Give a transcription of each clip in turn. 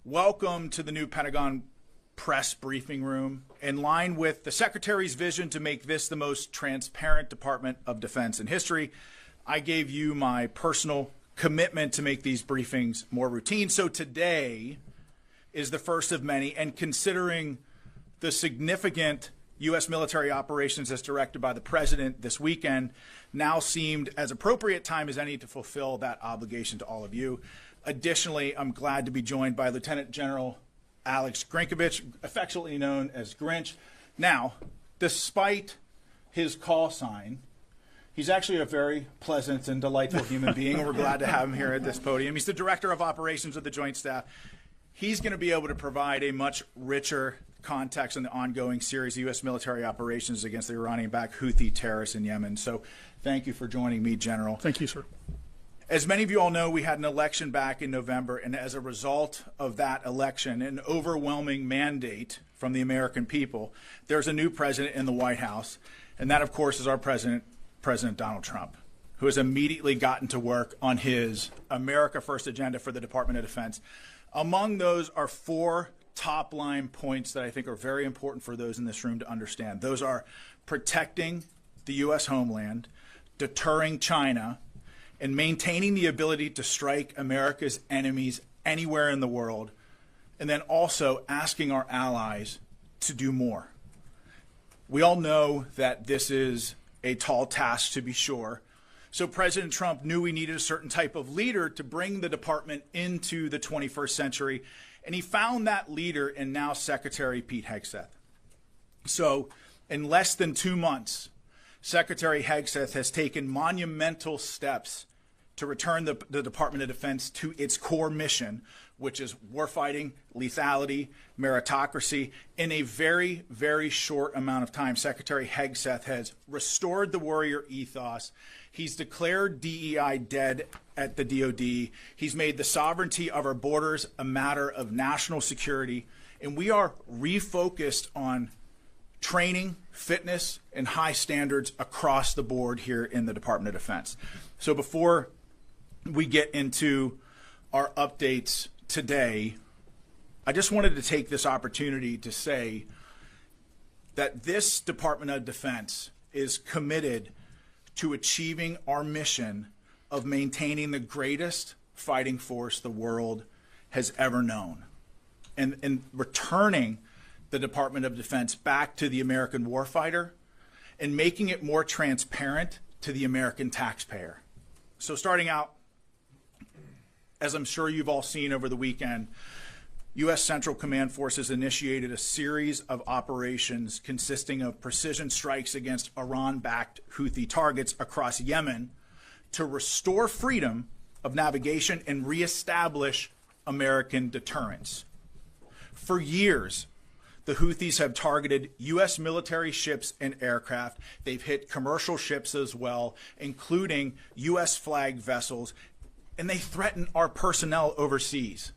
Welcome to the new Pentagon press briefing room. In line with the Secretary's vision to make this the most transparent Department of Defense in history, I gave you my personal commitment to make these briefings more routine. So today is the first of many, and considering the significant U.S. military operations as directed by the President this weekend, now seemed as appropriate time as any to fulfill that obligation to all of you. Additionally, I'm glad to be joined by Lieutenant General Alex Grynkewich, affectionately known as Grinch. Now, despite his call sign, he's actually a very pleasant and delightful human being, and we're glad to have him here at this podium. He's the Director of Operations of the Joint Staff. He's going to be able to provide a much richer context on the ongoing series of U.S. military operations against the Iranian-backed Houthi terrorists in Yemen. So thank you for joining me, General. Thank you, sir. As many of you all know, we had an election back in November, and as a result of that election, an overwhelming mandate from the American people, there's a new president in the White House, and that, of course, is our president, President Donald Trump, who has immediately gotten to work on his America First agenda for the Department of Defense. Among those are four top-line points that I think are very important for those in this room to understand. Those are protecting the U.S. homeland, deterring China, and maintaining the ability to strike America's enemies anywhere in the world, and then also asking our allies to do more. We all know that this is a tall task, to be sure. So President Trump knew we needed a certain type of leader to bring the department into the 21st century, and he found that leader in now Secretary Pete Hegseth. So in less than 2 months, Secretary Hegseth has taken monumental steps to return the Department of Defense to its core mission, which is warfighting, lethality, meritocracy. In a very, very short amount of time, Secretary Hegseth has restored the warrior ethos. He's declared DEI dead at the DoD. He's made the sovereignty of our borders a matter of national security. And we are refocused on training, fitness, and high standards across the board here in the Department of Defense. So before we get into our updates today, I just wanted to take this opportunity to say that this Department of Defense is committed to achieving our mission of maintaining the greatest fighting force the world has ever known, and returning the Department of Defense back to the American warfighter and making it more transparent to the American taxpayer. So starting out, as I'm sure you've all seen over the weekend, U.S. Central Command Forces initiated a series of operations consisting of precision strikes against Iran-backed Houthi targets across Yemen to restore freedom of navigation and reestablish American deterrence. For years, the Houthis have targeted U.S. military ships and aircraft. They've hit commercial ships as well, including U.S. flagged vessels, and they threaten our personnel overseas.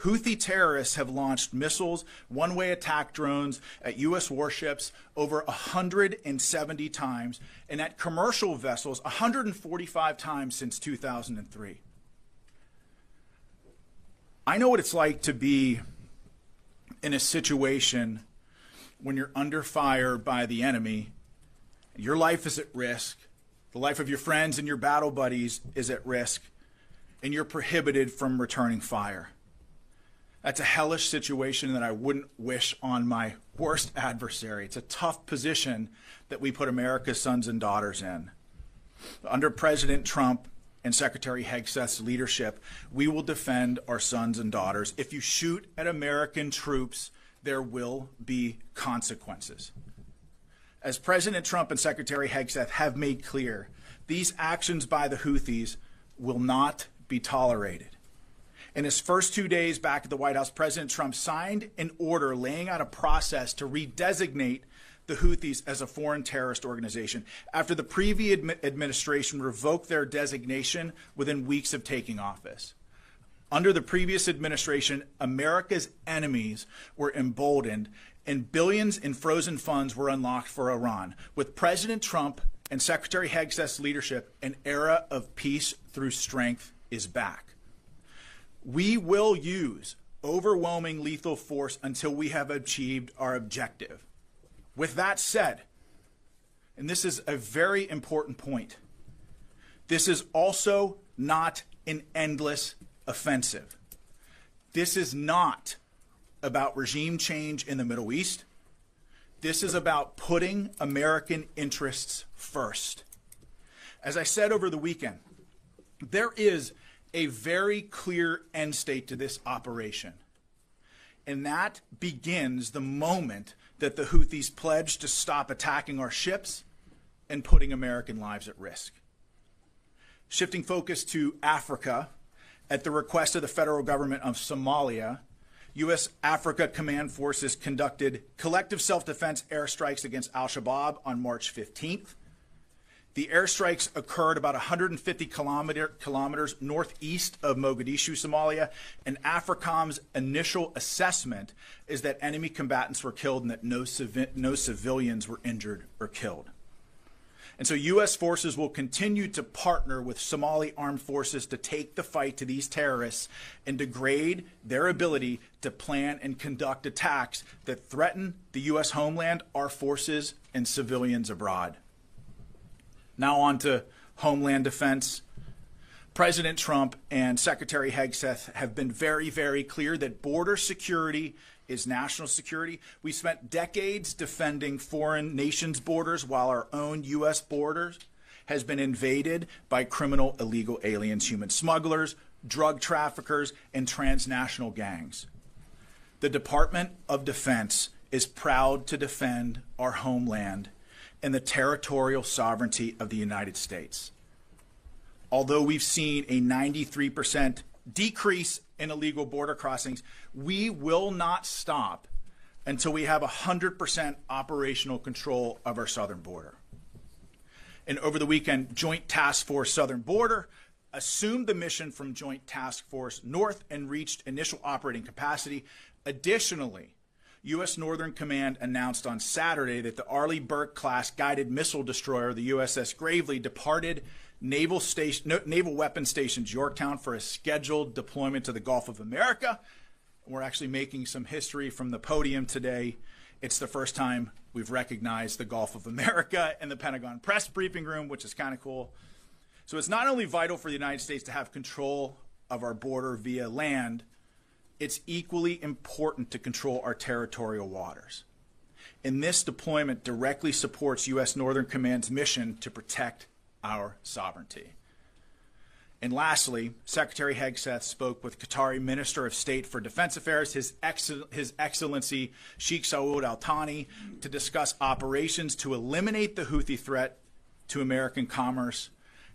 Houthi terrorists have launched missiles, one-way attack drones at U.S. warships over 170 times, and at commercial vessels 145 times since 2003. I know what it's like to be in a situation when you're under fire by the enemy. Your life is at risk. The life of your friends and your battle buddies is at risk, and you're prohibited from returning fire. That's a hellish situation that I wouldn't wish on my worst adversary. It's a tough position that we put America's sons and daughters in. Under President Trump and Secretary Hegseth's leadership, we will defend our sons and daughters. If you shoot at American troops, there will be consequences. As President Trump and Secretary Hegseth have made clear, these actions by the Houthis will not be tolerated. In his first 2 days back at the White House, President Trump signed an order laying out a process to redesignate the Houthis as a foreign terrorist organization after the previous administration revoked their designation within weeks of taking office. Under the previous administration, America's enemies were emboldened and billions in frozen funds were unlocked for Iran. With President Trump and Secretary Hegseth's leadership, an era of peace through strength is back. We will use overwhelming lethal force until we have achieved our objective. With that said, and this is a very important point, this is also not an endless offensive. This is not about regime change in the Middle East. This is about putting American interests first. As I said over the weekend, there is a very clear end state to this operation. And that begins the moment that the Houthis pledge to stop attacking our ships and putting American lives at risk. Shifting focus to Africa, at the request of the federal government of Somalia, U.S. Africa Command Forces conducted collective self-defense airstrikes against al-Shabaab on March 15th. The airstrikes occurred about 150 kilometers northeast of Mogadishu, Somalia, and AFRICOM's initial assessment is that enemy combatants were killed and that no civilians were injured or killed. And so U.S. forces will continue to partner with Somali armed forces to take the fight to these terrorists and degrade their ability to plan and conduct attacks that threaten the U.S. homeland, our forces, and civilians abroad. Now on to Homeland Defense. President Trump and Secretary Hegseth have been very, very clear that border security is national security. We spent decades defending foreign nations' borders while our own U.S. borders has been invaded by criminal illegal aliens, human smugglers, drug traffickers, and transnational gangs. The Department of Defense is proud to defend our homeland and the territorial sovereignty of the United States. Although we've seen a 93% decrease in illegal border crossings, we will not stop until we have 100% operational control of our southern border. And over the weekend, Joint Task Force Southern Border assumed the mission from Joint Task Force North and reached initial operating capacity. Additionally, U.S. Northern Command announced on Saturday that the Arleigh Burke-class guided missile destroyer, the USS Gravely, departed Naval Weapons Station Yorktown for a scheduled deployment to the Gulf of America. We're actually making some history from the podium today. It's the first time we've recognized the Gulf of America in the Pentagon press briefing room, which is kind of cool. So it's not only vital for the United States to have control of our border via land, it's equally important to control our territorial waters. And this deployment directly supports U.S. Northern Command's mission to protect our sovereignty. And lastly, Secretary Hegseth spoke with Qatari Minister of State for Defense Affairs, His Excellency Sheikh Saud Al Thani, to discuss operations to eliminate the Houthi threat to American commerce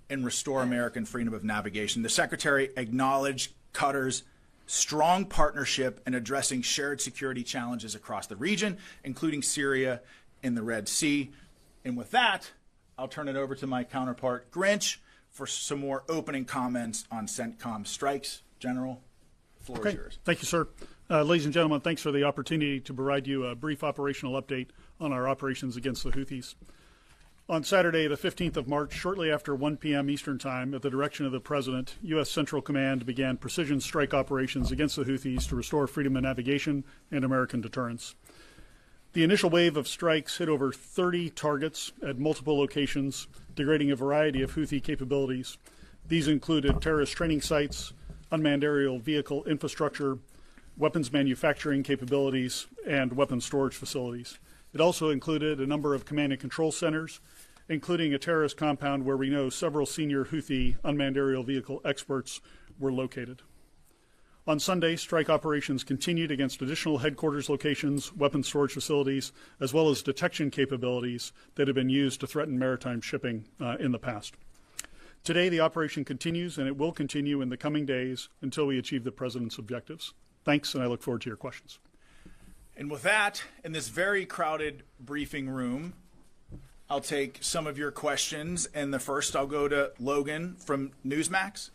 and restore American freedom of navigation. The Secretary acknowledged Qatar's strong partnership in addressing shared security challenges across the region, including Syria and the Red Sea. And with that, I'll turn it over to my counterpart, Grynkewich, for some more opening comments on CENTCOM strikes. General, the floor is yours. Thank you, sir. Ladies and gentlemen, thanks for the opportunity to provide you a brief operational update on our operations against the Houthis. On Saturday, the 15th of March, shortly after 1 p.m. Eastern Time, at the direction of the President, U.S. Central Command began precision strike operations against the Houthis to restore freedom of navigation and American deterrence. The initial wave of strikes hit over 30 targets at multiple locations, degrading a variety of Houthi capabilities. These included terrorist training sites, unmanned aerial vehicle infrastructure, weapons manufacturing capabilities, and weapons storage facilities. It also included a number of command and control centers, including a terrorist compound where we know several senior Houthi unmanned aerial vehicle experts were located. On Sunday, strike operations continued against additional headquarters locations, weapons storage facilities, as well as detection capabilities that have been used to threaten maritime shipping in the past. Today, the operation continues, and it will continue in the coming days until we achieve the President's objectives. Thanks, and I look forward to your questions. And with that, in this very crowded briefing room, I'll take some of your questions. And the first, I'll go to Logan from Newsmax.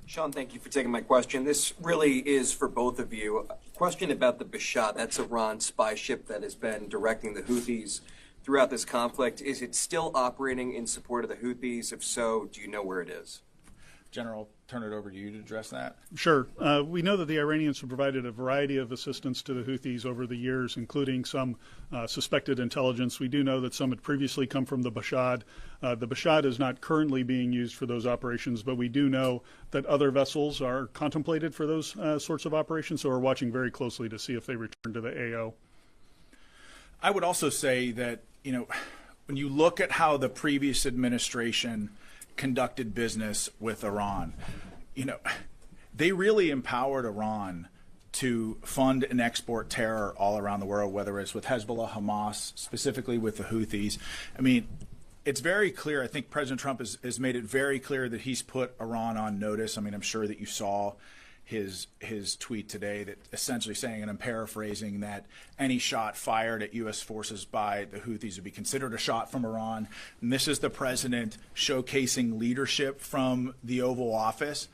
Sean, thank you for taking my question. This really is for both of you. A question about the Bashat. That's Iran's spy ship that has been directing the Houthis throughout this conflict. Is it still operating in support of the Houthis? If so, do you know where it is? General, turn it over to you to address that. Sure. We know that the Iranians have provided a variety of assistance to the Houthis over the years, including some suspected intelligence. We do know that some had previously come from the Bashad. The Bashad is not currently being used for those operations, but we do know that other vessels are contemplated for those sorts of operations, so we're watching very closely to see if they return to the AO. I would also say that, when you look at how the previous administration conducted business with Iran, they really empowered Iran to fund and export terror all around the world, whether it's with Hezbollah, Hamas, specifically with the Houthis. I mean, it's very clear. I think President Trump has made it very clear that he's put Iran on notice. I mean, I'm sure that you saw his tweet today that essentially saying, and I'm paraphrasing, that any shot fired at U.S. forces by the Houthis would be considered a shot from Iran. And this is the president showcasing leadership from the Oval Office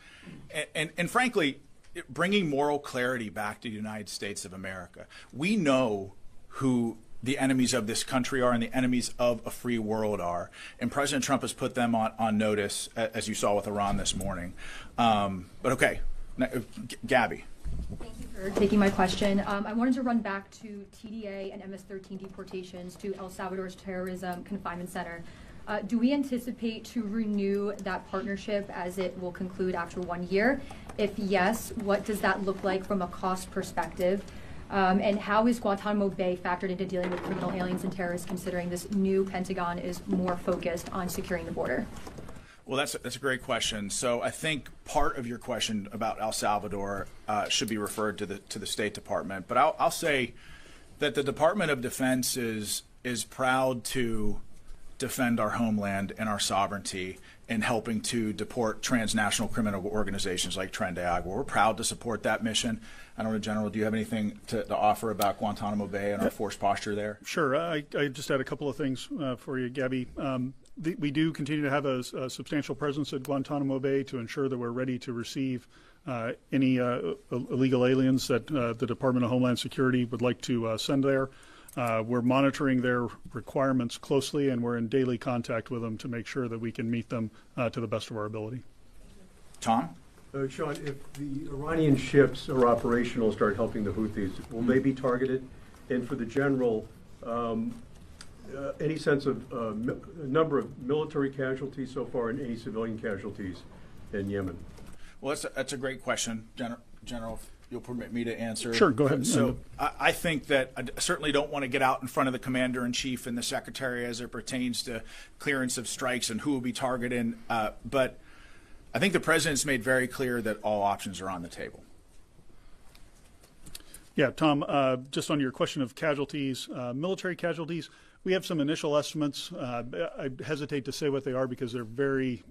and frankly, bringing moral clarity back to the United States of America. We know who the enemies of this country are and the enemies of a free world are. And President Trump has put them on notice, as you saw with Iran this morning. But okay. Gabby. Thank you for taking my question. I wanted to run back to TDA and MS-13 deportations to El Salvador's terrorism confinement center. Do we anticipate to renew that partnership as it will conclude after 1 year? If yes, what does that look like from a cost perspective? And how is Guantanamo Bay factored into dealing with criminal aliens and terrorists, considering this new Pentagon is more focused on securing the border? Well, that's a great question. So I think part of your question about El Salvador should be referred to the State Department. But I'll say that the Department of Defense is proud to defend our homeland and our sovereignty in helping to deport transnational criminal organizations like Tren de Agua. We're proud to support that mission. I don't know, General, do you have anything to offer about Guantanamo Bay and our force posture there? Sure. I just had a couple of things for you, Gabby. We do continue to have a substantial presence at Guantanamo Bay to ensure that we're ready to receive any illegal aliens that the Department of Homeland Security would like to send there. We're monitoring their requirements closely, and we're in daily contact with them to make sure that we can meet them to the best of our ability. Tom? Sean, if the Iranian ships are operational, start helping the Houthis, will they be targeted? And for the general, any sense of number of military casualties so far and any civilian casualties in Yemen? Well, that's a great question, General. If you'll permit me to answer. Sure, go ahead. So I think that I certainly don't want to get out in front of the Commander-in-Chief and the Secretary as it pertains to clearance of strikes and who will be targeted. But I think the President's made very clear that all options are on the table. Yeah, Tom, just on your question of casualties, military casualties, we have some initial estimates. I hesitate to say what they are because they're very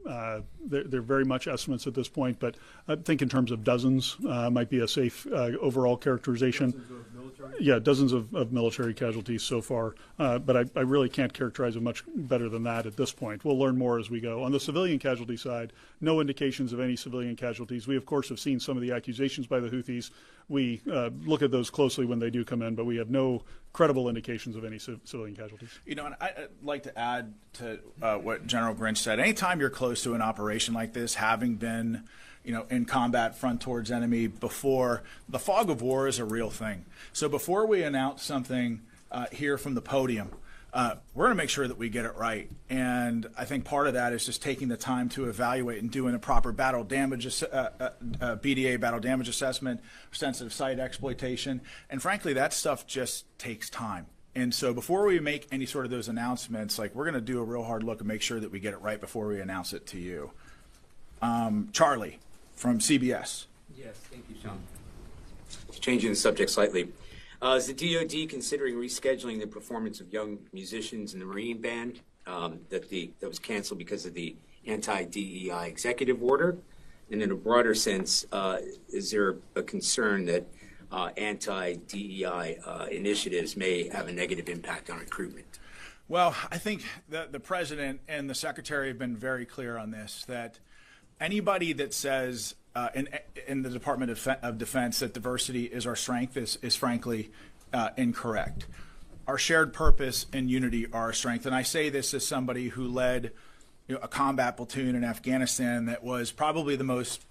much estimates at this point, but I think in terms of dozens might be a safe overall characterization. Dozens of military? Yeah, dozens of military casualties so far, but I really can't characterize it much better than that at this point. We'll learn more as we go. On the civilian casualty side, no indications of any civilian casualties. We, of course, have seen some of the accusations by the Houthis. We look at those closely when they do come in, but we have no credible indications of any civilian casualties. You know, and I'd like to add to what General Grynkewich said. Anytime you're close to an operation like this, having been, in combat front towards enemy before, the fog of war is a real thing. So before we announce something here from the podium, we're going to make sure that we get it right. And I think part of that is just taking the time to evaluate and doing a proper battle damage, BDA battle damage assessment, sensitive site exploitation. And frankly, that stuff just takes time. And so before we make any sort of those announcements, we're going to do a real hard look and make sure that we get it right before we announce it to you. Charlie from CBS. Yes, thank you, Sean. Changing the subject slightly. Is the DoD considering rescheduling the performance of young musicians in the Marine Band that was canceled because of the anti-DEI executive order? And in a broader sense, is there a concern that anti-DEI initiatives may have a negative impact on recruitment? Well, I think the President and the Secretary have been very clear on this, that anybody that says in the Department of Defense that diversity is our strength is frankly incorrect. Our shared purpose and unity are our strength. And I say this as somebody who led a combat platoon in Afghanistan that was probably the most